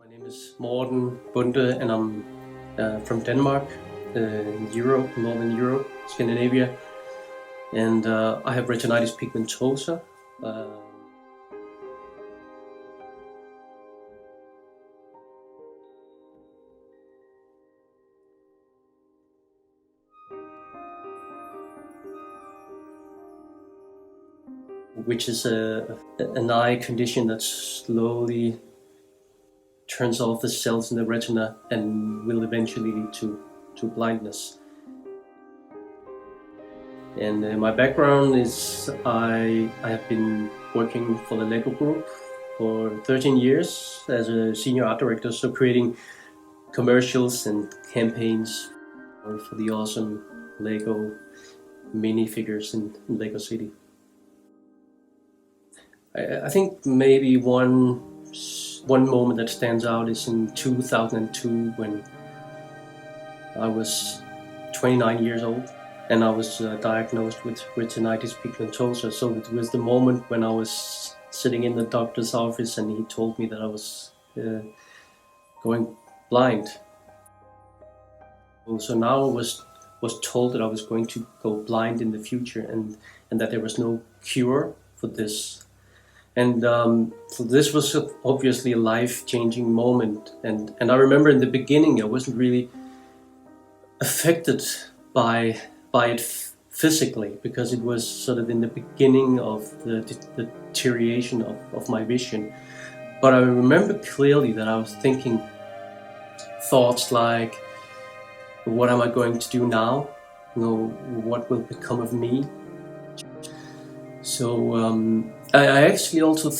My name is Morten Bonde, and I'm from Denmark, in Europe, Northern Europe, Scandinavia, and I have retinitis pigmentosa. Which is an eye condition that slowly turns off the cells in the retina and will eventually lead to blindness. And my background is I have been working for the Lego Group for 13 years as a senior art director, so creating commercials and campaigns for the awesome Lego minifigures in Lego City. I think maybe one moment that stands out is in 2002 when I was 29 years old and I was diagnosed with retinitis pigmentosa. So it was the moment when I was sitting in the doctor's office and he told me that I was going blind. So now I was told that I was going to go blind in the future and that there was no cure for this. And so this was obviously a life-changing moment. And I remember in the beginning I wasn't really affected by it physically, because it was sort of in the beginning of the deterioration of my vision. But I remember clearly that I was thinking thoughts like, what am I going to do now? What will become of me? So I actually also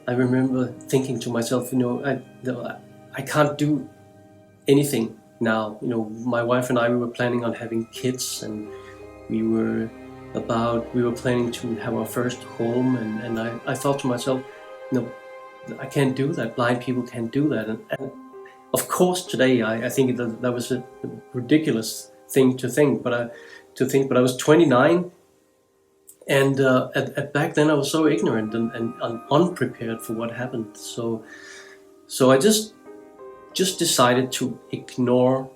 I remember thinking to myself, I can't do anything now. My wife and I, we were planning on having kids, and we were planning to have our first home, and I thought to myself, I can't do that. Blind people can't do that. And of course, today I think that was a ridiculous thing to think, but I was 29. And back then I was so ignorant and unprepared for what happened. So I just decided to ignore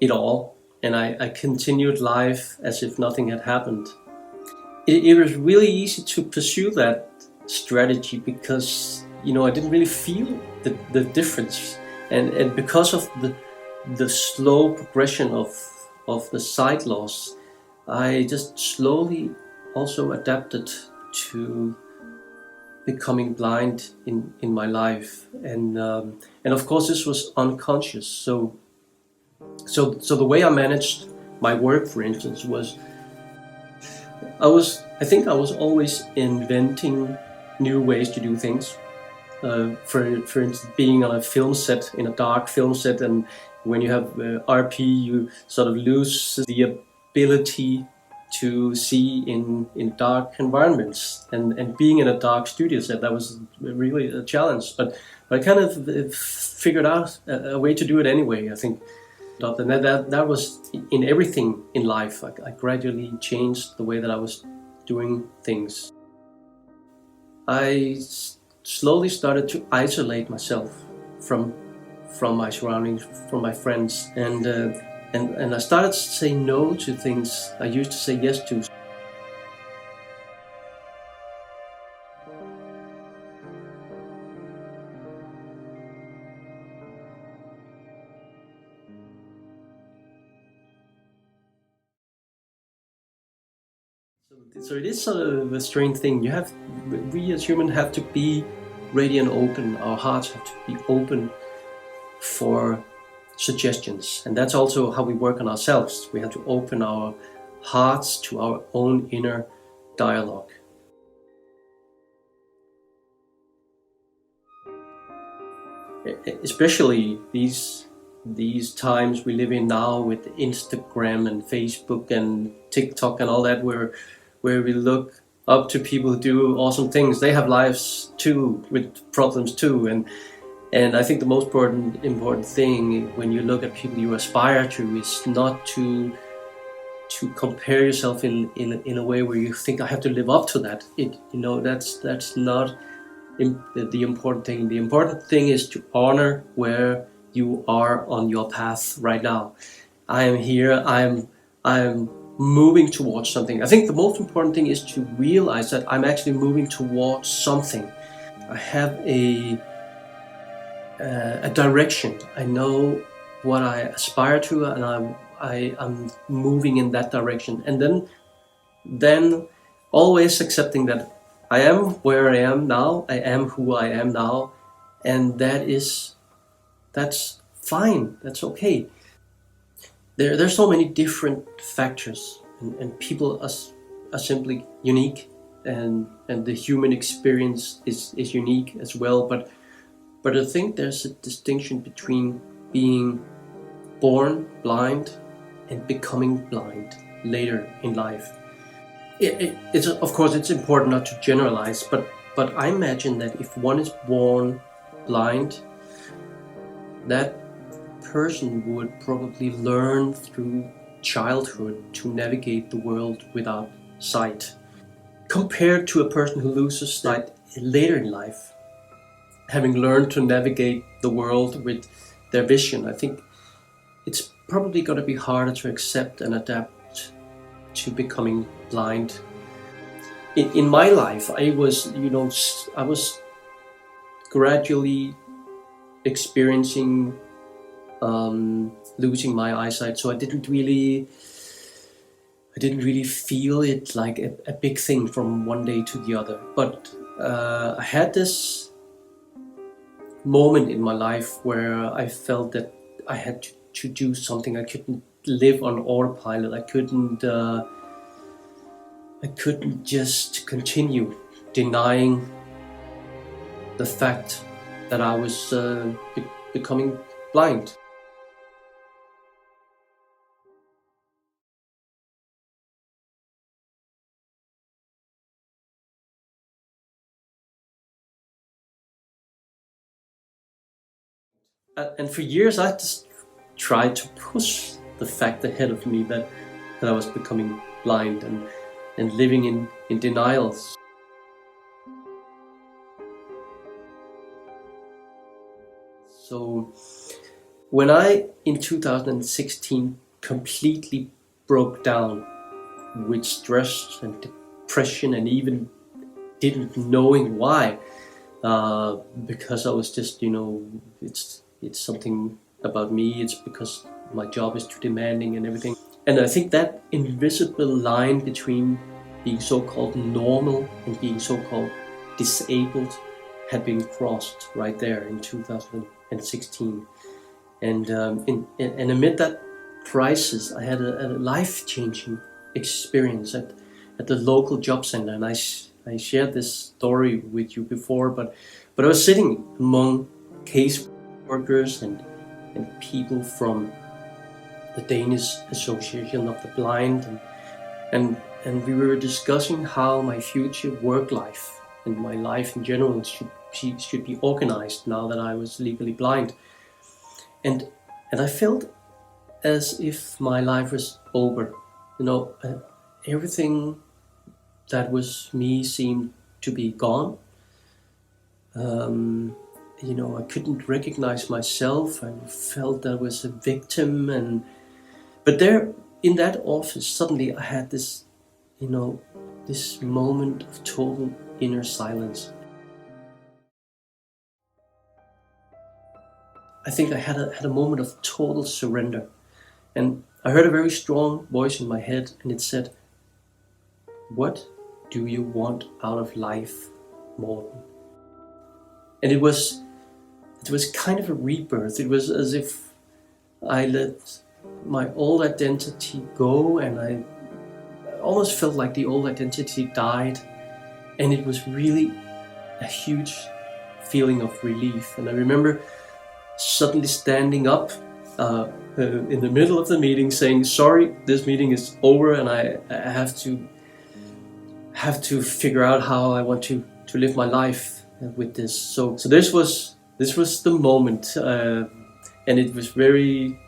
it all, and I continued life as if nothing had happened. It was really easy to pursue that strategy because I didn't really feel the difference, and because of the slow progression of the sight loss, I just slowly also adapted to becoming blind in my life, and of course this was unconscious. So the way I managed my work, for instance, was I think I was always inventing new ways to do things. For instance, being on a film set, in a dark film set, and when you have RP, you sort of lose the ability to see in dark environments, and being in a dark studio set, that was really a challenge, but I kind of figured out a way to do it anyway, I think. And that was in everything in life. I gradually changed the way that I was doing things. I slowly started to isolate myself from my surroundings, from my friends, and I started to say no to things I used to say yes to. So it is sort of a strange thing. We as humans have to be ready and open. Our hearts have to be open for suggestions, and that's also how we work on ourselves. We have to open our hearts to our own inner dialogue. Especially these times we live in now with Instagram and Facebook and TikTok and all that, where we look up to people who do awesome things. They have lives too, with problems too, and I think the most important thing when you look at people you aspire to is not to compare yourself in a way where you think I have to live up to that. That's not the important thing. The important thing is to honor where you are on your path right now. I am here. I'm moving towards something. I think the most important thing is to realize that I'm actually moving towards something. I have a direction. I know what I aspire to, and I'm moving in that direction. And then always accepting that I am where I am now. I am who I am now, and that's fine. That's okay. There's so many different factors, and people are simply unique, and the human experience is unique as well. But I think there's a distinction between being born blind and becoming blind later in life. It's of course it's important not to generalize, but I imagine that if one is born blind, that person would probably learn through childhood to navigate the world without sight, compared to a person who loses sight later in life, having learned to navigate the world with their vision. I think it's probably going to be harder to accept and adapt to becoming blind. In my life, I was gradually experiencing losing my eyesight, so I didn't really feel it like a big thing from one day to the other. But I had this moment in my life where I felt that I had to do something. I couldn't live on autopilot. I couldn't just continue denying the fact that I was becoming blind. And for years, I just tried to push the fact ahead of me that I was becoming blind, and living in denial. So when I, in 2016, completely broke down with stress and depression, and even didn't knowing why, because I was just, it's something about me. It's because my job is too demanding and everything. And I think that invisible line between being so-called normal and being so-called disabled had been crossed right there in 2016. And amid that crisis, I had a life-changing experience at the local job center. And I shared this story with you before, but I was sitting among case workers and people from the Danish Association of the Blind, and we were discussing how my future work life and my life in general should be organized now that I was legally blind. And I felt as if my life was over. Everything that was me seemed to be gone. I couldn't recognize myself. I felt I was a victim, but there in that office, suddenly I had this moment of total inner silence. I think I had a moment of total surrender, and I heard a very strong voice in my head, and it said, "What do you want out of life, Morten?" And it was kind of a rebirth. It was as if I let my old identity go, and I almost felt like the old identity died, and it was really a huge feeling of relief. And I remember suddenly standing up in the middle of the meeting, saying, "Sorry, this meeting is over, and I have to figure out how I want to live my life with this." So this was the moment, and it was very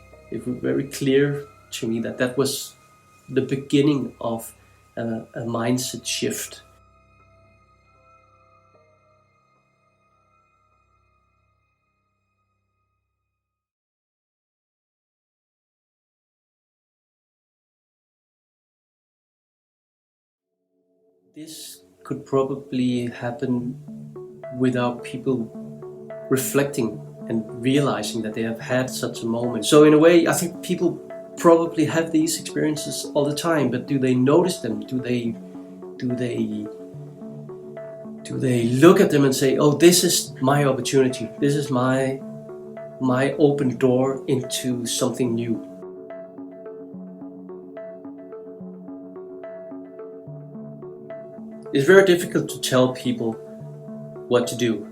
clear to me that was the beginning of a mindset shift. This could probably happen without people reflecting and realizing that they have had such a moment. So in a way, I think people probably have these experiences all the time, but do they notice them? Do they look at them and say, oh, this is my opportunity, this is my open door into something new? It's very difficult to tell people what to do,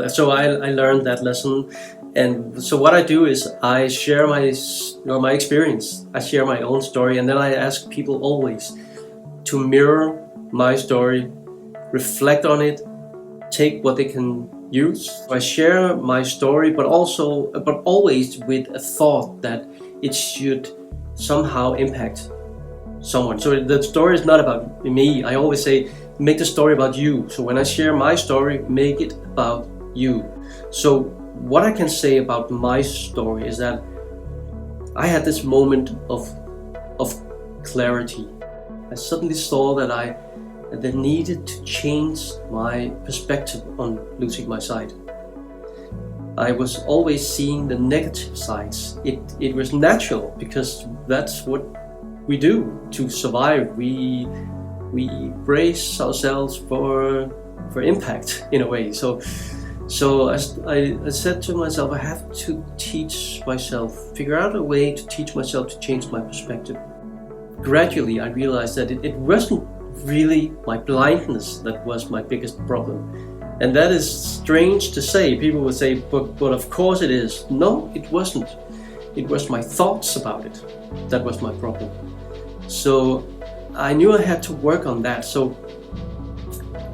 so I learned that lesson. And so what I do is I share my experience, I share my own story, and then I ask people always to mirror my story, reflect on it, take what they can use. I share my story, but always with a thought that it should somehow impact someone. So the story is not about me. I always say, make the story about you. So when I share my story, make it about you. So what I can say about my story is that I had this moment of clarity. I suddenly saw that I needed to change my perspective on losing my sight. I was always seeing the negative sides. It was natural, because that's what we do to survive. We brace ourselves for impact in a way. So I said to myself, I have to figure out a way to teach myself to change my perspective. Gradually, I realized that it wasn't really my blindness that was my biggest problem. And that is strange to say. People would say, but of course it is. No, it wasn't. It was my thoughts about it that was my problem. So I knew I had to work on that. So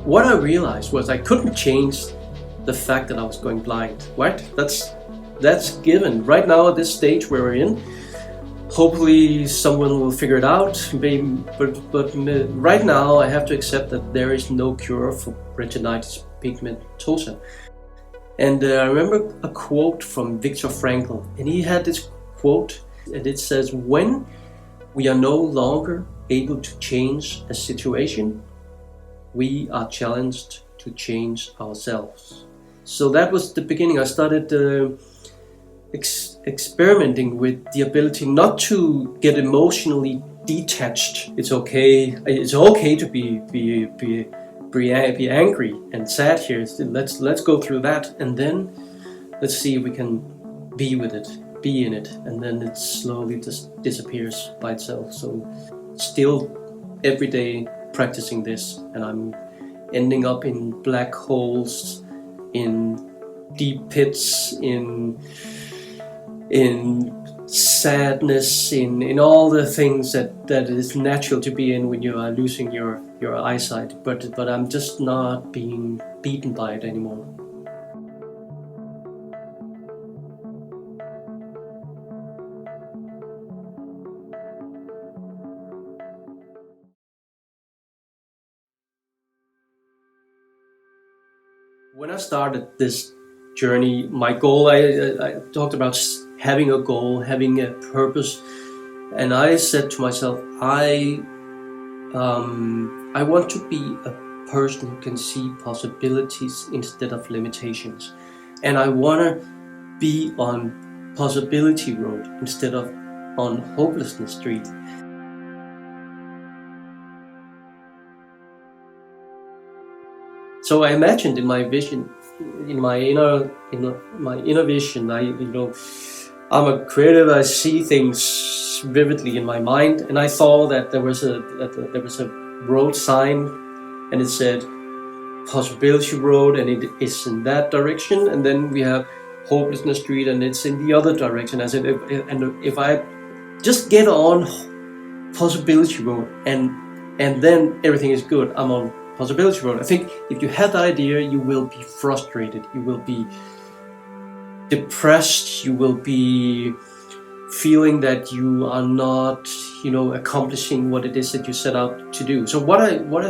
what I realized was I couldn't change the fact that I was going blind. Right? That's given. Right now at this stage where we're in, hopefully someone will figure it out. But right now I have to accept that there is no cure for retinitis pigmentosa. And I remember a quote from Viktor Frankl, and he had this quote, and it says, when we are no longer able to change a situation, we are challenged to change ourselves. So that was the beginning. I started experimenting with the ability not to get emotionally detached. It's okay to be angry and sad here. Let's go through that, and then let's see if we can be with it, be in it, and then it slowly just disappears by itself. So still every day practicing this, and I'm ending up in black holes, in deep pits, in sadness, in all the things that is natural to be in when you are losing your eyesight, but I'm just not being beaten by it anymore. When I started this journey, my goal, I talked about having a goal, having a purpose, and I said to myself, I want to be a person who can see possibilities instead of limitations, and I want to be on possibility road instead of on hopelessness street. So I imagined in my vision, in my inner vision, I'm a creative. I see things vividly in my mind, and I saw that there was a road sign, and it said Possibility Road, and it is in that direction. And then we have Hopelessness Street, and it's in the other direction. I said, if I just get on Possibility Road, and then everything is good, I'm on Possibility Road. I think if you have that idea, you will be frustrated, you will be depressed, you will be feeling that you are not, accomplishing what it is that you set out to do. So what I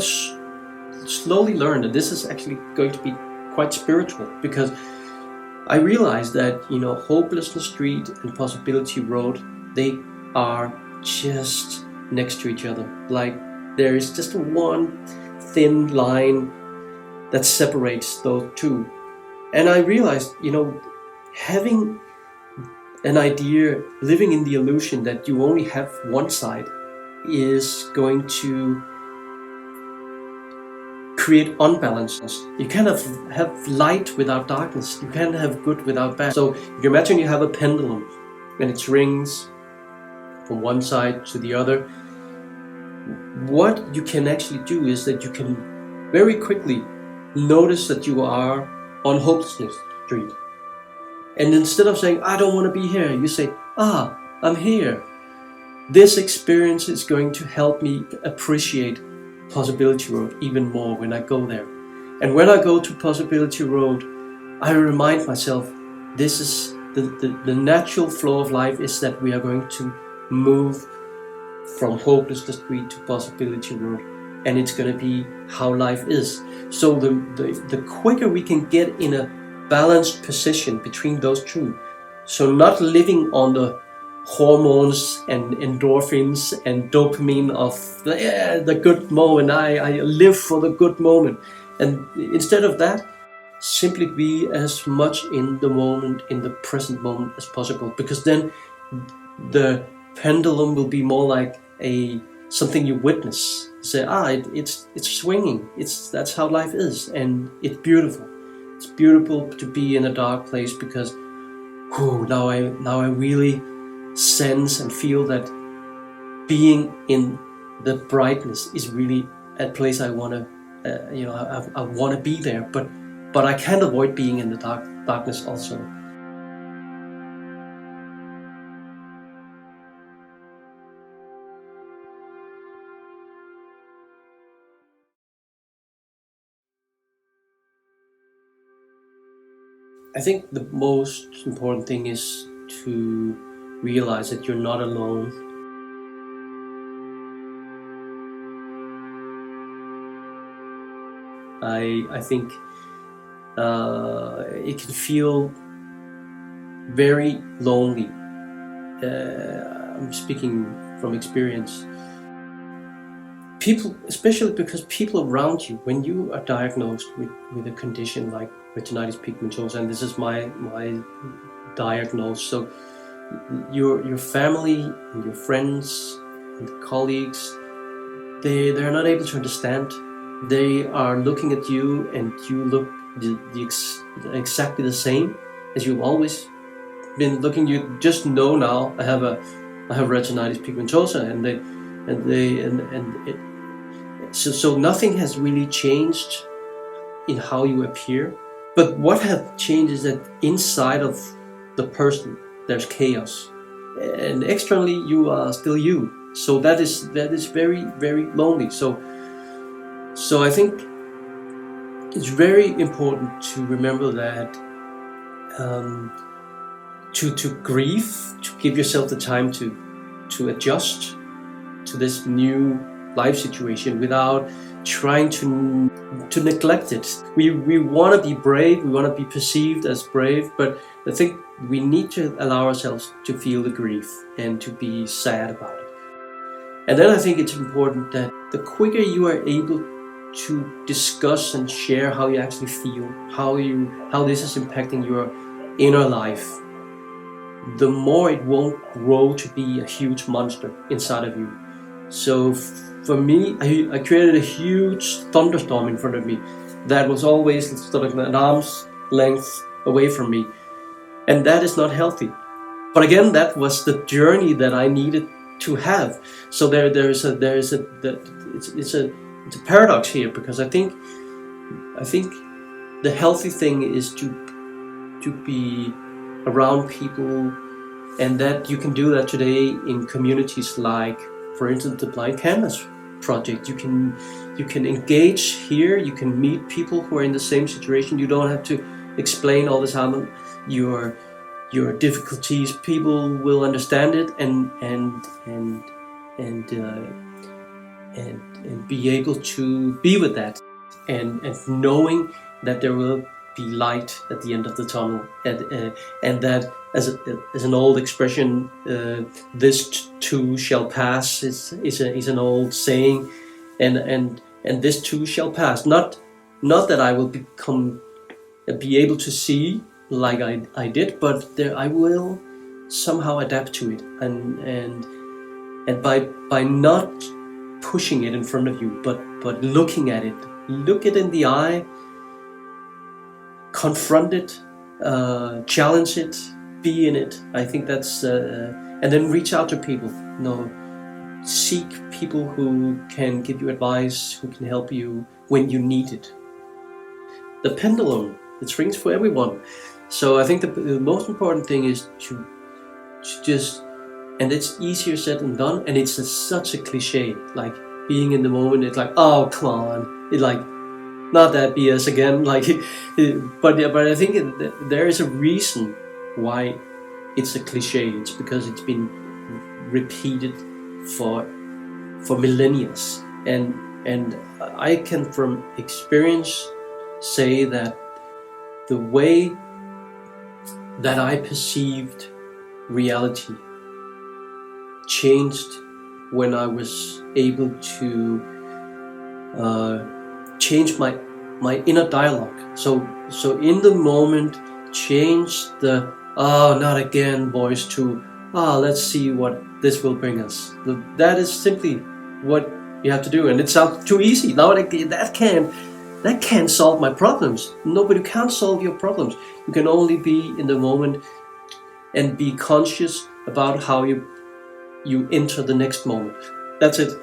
slowly learned, and this is actually going to be quite spiritual, because I realized that Hopelessness Street and Possibility Road, they are just next to each other, like There is just one thin line that separates those two. And I realized, having an idea, living in the illusion that you only have one side, is going to create unbalance. You can't have light without darkness. You can't have good without bad. So if you imagine you have a pendulum and it swings from one side to the other, what you can actually do is that you can very quickly notice that you are on Hopelessness Street. And instead of saying, I don't want to be here, you say, I'm here. This experience is going to help me appreciate Possibility Road even more when I go there. And when I go to Possibility Road, I remind myself, this is the natural flow of life is that we are going to move from Hopelessness Street to Possibility Road. And it's going to be how life is. So the quicker we can get in a balanced position between those two, so not living on the hormones and endorphins and dopamine of the good moment, I live for the good moment, and instead of that, simply be as much in the moment, in the present moment as possible, because then the pendulum will be more like something you witness. Say, it's swinging. That's how life is, and it's beautiful. It's beautiful to be in a dark place because now I really sense and feel that being in the brightness is really a place I want to. I want to be there, but I can't avoid being in the darkness also. I think the most important thing is to realize that you're not alone. I think it can feel very lonely. I'm speaking from experience. People, especially because people around you, when you are diagnosed with a condition like retinitis pigmentosa, and this is my diagnosis, so your family and your friends and colleagues, they're not able to understand. They are looking at you, and you look exactly the same as you've always been looking. You just know now I have retinitis pigmentosa, so nothing has really changed in how you appear. But what has changed is that inside of the person there's chaos, and externally you are still you. So that is very, very lonely. So I think it's very important to remember that to grieve, to give yourself the time to adjust to this new life situation without trying to neglect it. We want to be brave, we want to be perceived as brave, but I think we need to allow ourselves to feel the grief and to be sad about it. And then I think it's important that the quicker you are able to discuss and share how you actually feel, how this is impacting your inner life, the more it won't grow to be a huge monster inside of you. So for me, I created a huge thunderstorm in front of me that was always sort of an arm's length away from me, and that is not healthy. But again, that was the journey that I needed to have. So it's a paradox here, because I think the healthy thing is to be around people, and that you can do that today in communities like, for instance, the Blind Canvas Project. You can engage here. You can meet people who are in the same situation. You don't have to explain all the time your difficulties. People will understand it and be able to be with that, and knowing that there will be light at the end of the tunnel, and that, as an old expression, this too shall pass is an old saying, and this too shall pass. Not that I will be able to see like I did, but I will somehow adapt to it, and by not pushing it in front of you, but looking at it, look it in the eye, confront it, challenge it, be in it. I think that's and then reach out to people. Seek people who can give you advice, who can help you when you need it. The pendulum, it swings for everyone. So I think the most important thing is to just, and it's easier said than done, and it's such a cliche, like being in the moment. It's like, oh, come on, it's like, not that BS again, like, but I think there is a reason why it's a cliche. It's because it's been repeated for millennia, and I can from experience say that the way that I perceived reality changed when I was able to change my inner dialogue. So in the moment, change the not again voice to let's see what this will bring us. That is simply what you have to do, and it sounds too easy. Now that can't solve my problems. Nobody can solve your problems. You can only be in the moment and be conscious about how you enter the next moment. That's it.